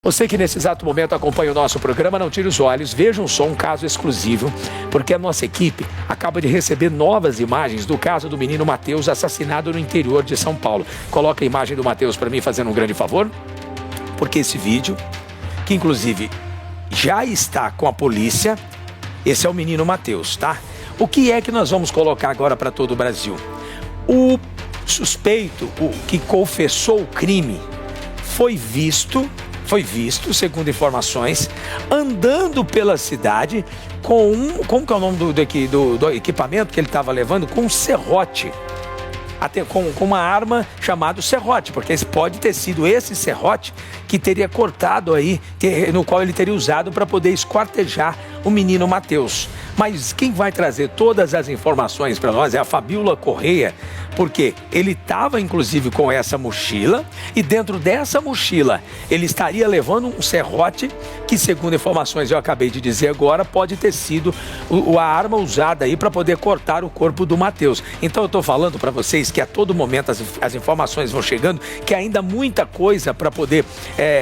Você que nesse exato momento acompanha o nosso programa, não tire os olhos, vejam só um caso exclusivo, porque a nossa equipe acaba de receber novas imagens do caso do menino Matheus assassinado no interior de São Paulo. Coloca a imagem do Matheus para mim, fazendo um grande favor, porque esse vídeo, que inclusive já está com a polícia, esse é o menino Matheus, tá? O que é que nós vamos colocar agora para todo o Brasil? O suspeito, o que confessou o crime, foi visto, segundo informações, andando pela cidade com como que é o nome do equipamento que ele estava levando? Com um serrote. Até com uma arma chamada serrote, porque esse pode ter sido esse serrote que teria cortado aí, no qual ele teria usado para poder esquartejar o menino Matheus. Mas quem vai trazer todas as informações para nós é a Fabíola Correia, porque ele estava inclusive com essa mochila e dentro dessa mochila ele estaria levando um serrote que, segundo informações eu acabei de dizer agora, pode ter sido a arma usada aí para poder cortar o corpo do Matheus. Então eu estou falando para vocês que a todo momento as informações vão chegando, que ainda muita coisa para poder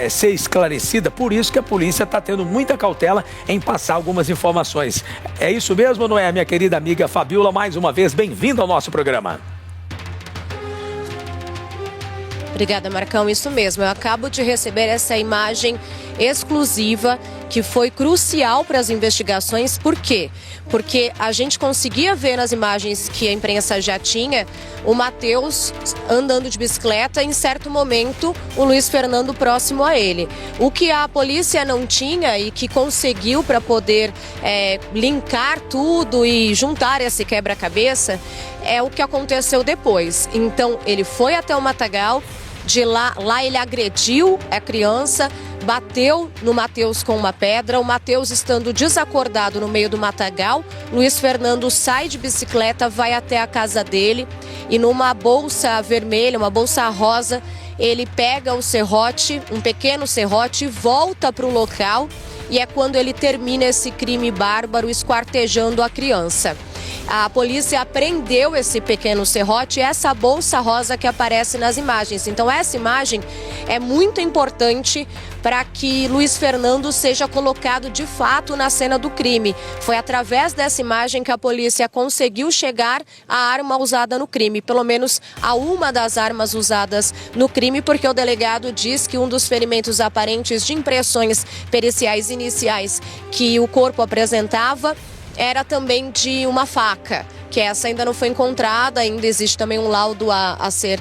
ser esclarecida, por isso que a polícia está tendo muita cautela em passar algumas informações. É isso mesmo, não é, minha querida amiga Fabíola? Mais uma vez, bem-vinda ao nosso programa. Obrigada, Marcão. Isso mesmo, eu acabo de receber essa imagem exclusiva que foi crucial para as investigações. Por quê? Porque a gente conseguia ver nas imagens que a imprensa já tinha o Matheus andando de bicicleta, em certo momento o Luiz Fernando próximo a ele. O que a polícia não tinha e que conseguiu para poder linkar tudo e juntar esse quebra-cabeça é o que aconteceu depois. Então ele foi até o matagal, de lá ele agrediu a criança, bateu no Matheus com uma pedra. O Matheus, estando desacordado no meio do matagal, Luiz Fernando sai de bicicleta, vai até a casa dele e numa bolsa vermelha, uma bolsa rosa, ele pega o serrote, um pequeno serrote, volta para o local e é quando ele termina esse crime bárbaro esquartejando a criança. A polícia apreendeu esse pequeno serrote e essa bolsa rosa que aparece nas imagens. Então essa imagem é muito importante para que Luiz Fernando seja colocado de fato na cena do crime. Foi através dessa imagem que a polícia conseguiu chegar à arma usada no crime, pelo menos a uma das armas usadas no crime, porque o delegado diz que um dos ferimentos aparentes de impressões periciais iniciais que o corpo apresentava era também de uma faca, que essa ainda não foi encontrada, ainda existe também um laudo a ser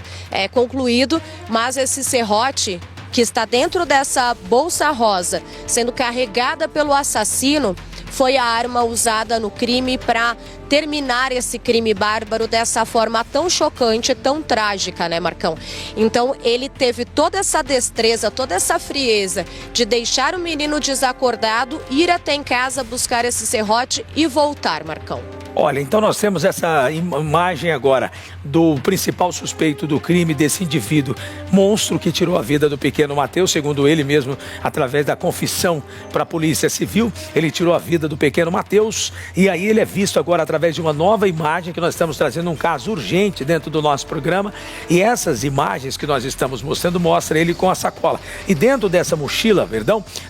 concluído, mas esse serrote que está dentro dessa bolsa rosa, sendo carregada pelo assassino, foi a arma usada no crime para terminar esse crime bárbaro dessa forma tão chocante, tão trágica, né, Marcão? Então ele teve toda essa destreza, toda essa frieza de deixar o menino desacordado, ir até em casa buscar esse serrote e voltar, Marcão. Olha, então nós temos essa imagem agora do principal suspeito do crime, desse indivíduo monstro que tirou a vida do pequeno Matheus, segundo ele mesmo, através da confissão para a Polícia Civil, ele tirou a vida do pequeno Matheus e aí ele é visto agora através de uma nova imagem que nós estamos trazendo, um caso urgente dentro do nosso programa, e essas imagens que nós estamos mostrando mostra ele com a sacola e dentro dessa mochila,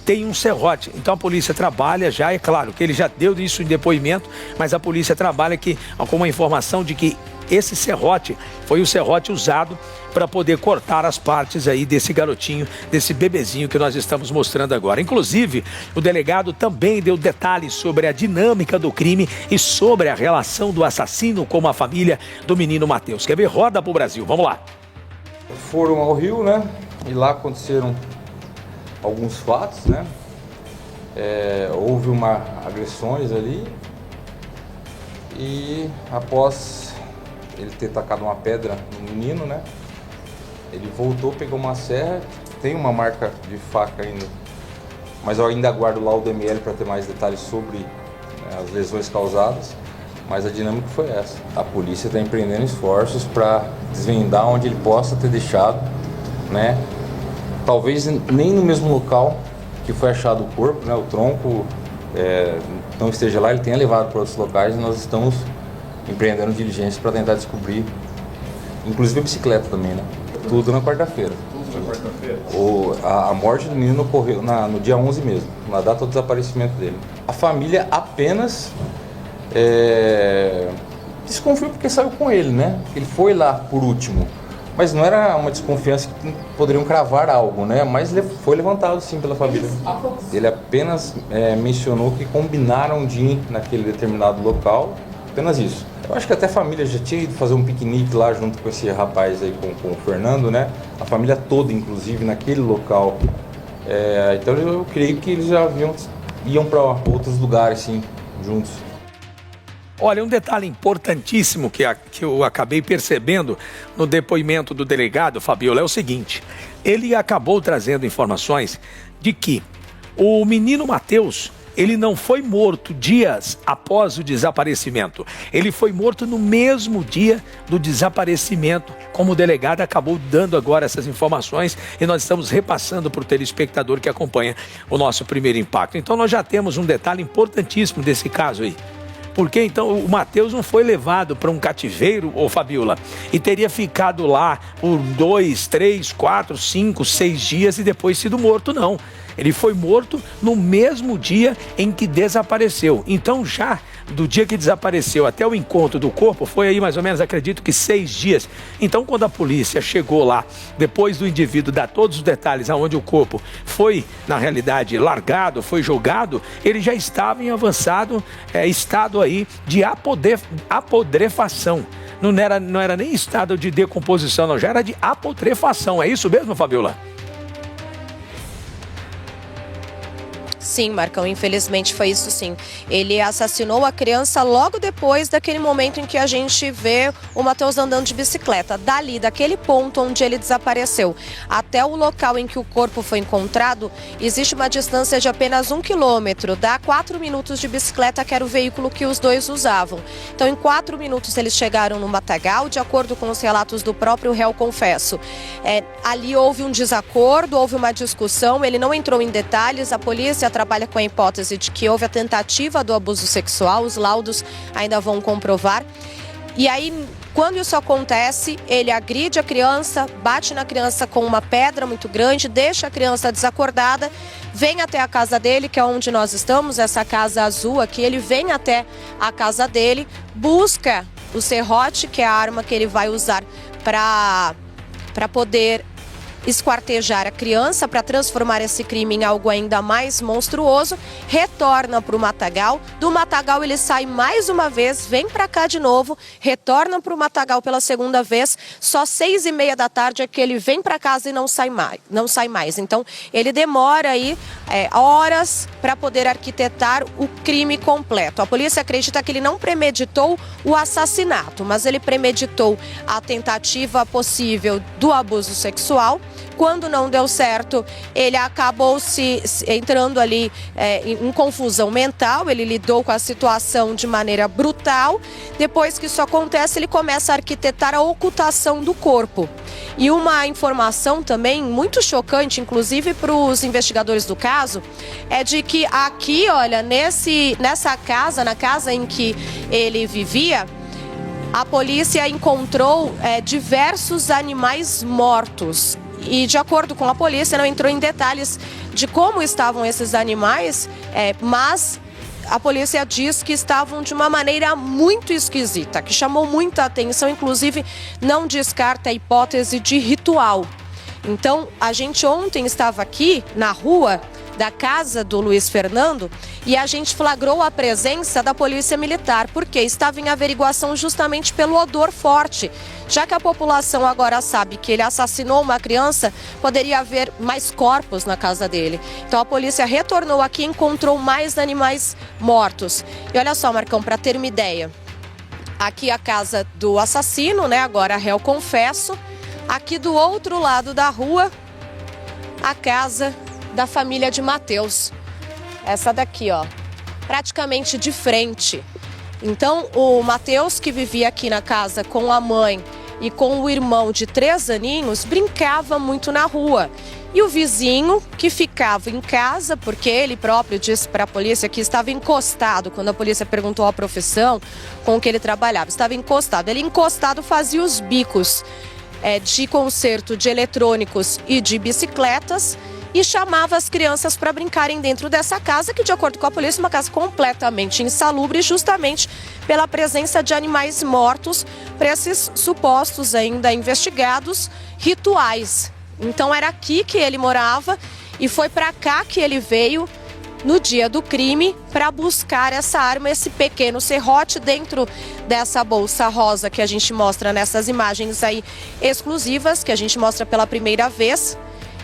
tem um serrote. Então a polícia trabalha já, é claro que ele já deu isso em depoimento, mas a polícia trabalha aqui com uma informação de que esse serrote foi o serrote usado para poder cortar as partes aí desse garotinho, desse bebezinho que nós estamos mostrando agora. Inclusive, o delegado também deu detalhes sobre a dinâmica do crime e sobre a relação do assassino com a família do menino Matheus. Quer ver? Roda pro Brasil, vamos lá. Foram ao Rio, né? E lá aconteceram alguns fatos, né? Houve agressões ali. E após ele ter tacado uma pedra no menino, né? Ele voltou, pegou uma serra, tem uma marca de faca ainda, mas eu ainda aguardo lá o DML para ter mais detalhes sobre as lesões causadas, mas a dinâmica foi essa. A polícia está empreendendo esforços para desvendar onde ele possa ter deixado, né? Talvez nem no mesmo local que foi achado o corpo, né? O tronco não esteja lá, ele tenha levado para outros locais e nós estamos empreendendo diligências para tentar descobrir, inclusive a bicicleta também, né? Tudo na quarta-feira. A morte do menino ocorreu no dia 11 mesmo, na data do desaparecimento dele. A família apenas desconfiou porque saiu com ele, né? Ele foi lá por último. Mas não era uma desconfiança que poderiam cravar algo, né? Mas foi levantado sim pela família. Ele apenas mencionou que combinaram de ir naquele determinado local, apenas isso. Eu acho que até a família já tinha ido fazer um piquenique lá junto com esse rapaz aí, com o Fernando, né? A família toda, inclusive, naquele local. Então eu creio que eles já iam para outros lugares, sim, juntos. Olha, um detalhe importantíssimo que eu acabei percebendo no depoimento do delegado, Fabiola, é o seguinte. Ele acabou trazendo informações de que o menino Matheus, ele não foi morto dias após o desaparecimento. Ele foi morto no mesmo dia do desaparecimento, como o delegado acabou dando agora essas informações e nós estamos repassando para o telespectador que acompanha o nosso Primeiro Impacto. Então nós já temos um detalhe importantíssimo desse caso aí. Porque então o Matheus não foi levado para um cativeiro, ô Fabiola, e teria ficado lá por 2, 3, 4, 5, 6 dias e depois sido morto, não. Ele foi morto no mesmo dia em que desapareceu. Então já do dia que desapareceu até o encontro do corpo, foi aí mais ou menos, acredito que 6 dias. Então quando a polícia chegou lá, depois do indivíduo dar todos os detalhes aonde o corpo foi, na realidade, largado, foi jogado, ele já estava em avançado estado aí de apodrefação. Não era nem estado de decomposição, não, já era de apodrefação. É isso mesmo, Fabiola? Sim, Marcão, infelizmente foi isso sim. Ele assassinou a criança logo depois daquele momento em que a gente vê o Matheus andando de bicicleta. Dali, daquele ponto onde ele desapareceu, até o local em que o corpo foi encontrado, existe uma distância de apenas 1 quilômetro. Dá 4 minutos de bicicleta, que era o veículo que os dois usavam. Então, em 4 minutos, eles chegaram no matagal, de acordo com os relatos do próprio réu confesso. Ali houve um desacordo, houve uma discussão, ele não entrou em detalhes, a polícia trabalha com a hipótese de que houve a tentativa do abuso sexual, os laudos ainda vão comprovar. E aí, quando isso acontece, ele agride a criança, bate na criança com uma pedra muito grande, deixa a criança desacordada, vem até a casa dele, que é onde nós estamos, essa casa azul aqui, ele vem até a casa dele, busca o serrote, que é a arma que ele vai usar para poder esquartejar a criança, para transformar esse crime em algo ainda mais monstruoso, retorna para o matagal. Do matagal ele sai mais uma vez, vem para cá de novo, retorna para o matagal pela segunda vez, só 6h30 da tarde é que ele vem para casa e não sai mais. Então ele demora aí horas para poder arquitetar o crime completo. A polícia acredita que ele não premeditou o assassinato, mas ele premeditou a tentativa possível do abuso sexual. Quando não deu certo, ele acabou entrando ali em confusão mental, ele lidou com a situação de maneira brutal. Depois que isso acontece, ele começa a arquitetar a ocultação do corpo. E uma informação também muito chocante, inclusive para os investigadores do caso, é de que aqui, olha, nessa casa, na casa em que ele vivia, a polícia encontrou diversos animais mortos. E, de acordo com a polícia, não entrou em detalhes de como estavam esses animais, mas a polícia diz que estavam de uma maneira muito esquisita, que chamou muita atenção, inclusive não descarta a hipótese de ritual. Então, a gente ontem estava aqui na rua da casa do Luiz Fernando e a gente flagrou a presença da polícia militar, porque estava em averiguação justamente pelo odor forte. Já que a população agora sabe que ele assassinou uma criança, poderia haver mais corpos na casa dele. Então a polícia retornou aqui e encontrou mais animais mortos. E olha só, Marcão, para ter uma ideia, aqui a casa do assassino, né? Agora réu confesso. Aqui do outro lado da rua, a casa da família de Matheus. Essa daqui, ó, praticamente de frente. Então, o Matheus, que vivia aqui na casa com a mãe e com o irmão de 3 aninhos, brincava muito na rua. E o vizinho, que ficava em casa, porque ele próprio disse para a polícia que estava encostado, quando a polícia perguntou a profissão com que ele trabalhava, estava encostado. Ele encostado fazia os bicos de conserto de eletrônicos e de bicicletas e chamava as crianças para brincarem dentro dessa casa, que de acordo com a polícia é uma casa completamente insalubre, justamente pela presença de animais mortos para esses supostos ainda investigados rituais. Então era aqui que ele morava e foi para cá que ele veio no dia do crime para buscar essa arma, esse pequeno serrote dentro dessa bolsa rosa que a gente mostra nessas imagens aí exclusivas, que a gente mostra pela primeira vez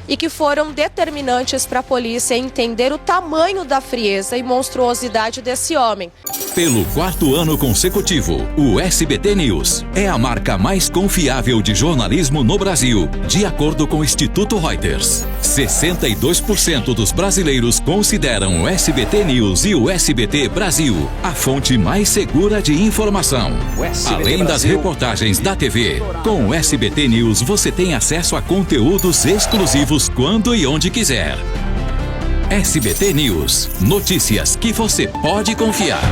e que foram determinantes para a polícia entender o tamanho da frieza e monstruosidade desse homem. Pelo 4º ano consecutivo, o SBT News é a marca mais confiável de jornalismo no Brasil, de acordo com o Instituto Reuters. 62% dos brasileiros consideram o SBT News e o SBT Brasil a fonte mais segura de informação. Além das reportagens da TV, com o SBT News você tem acesso a conteúdos exclusivos quando e onde quiser. SBT News, notícias que você pode confiar.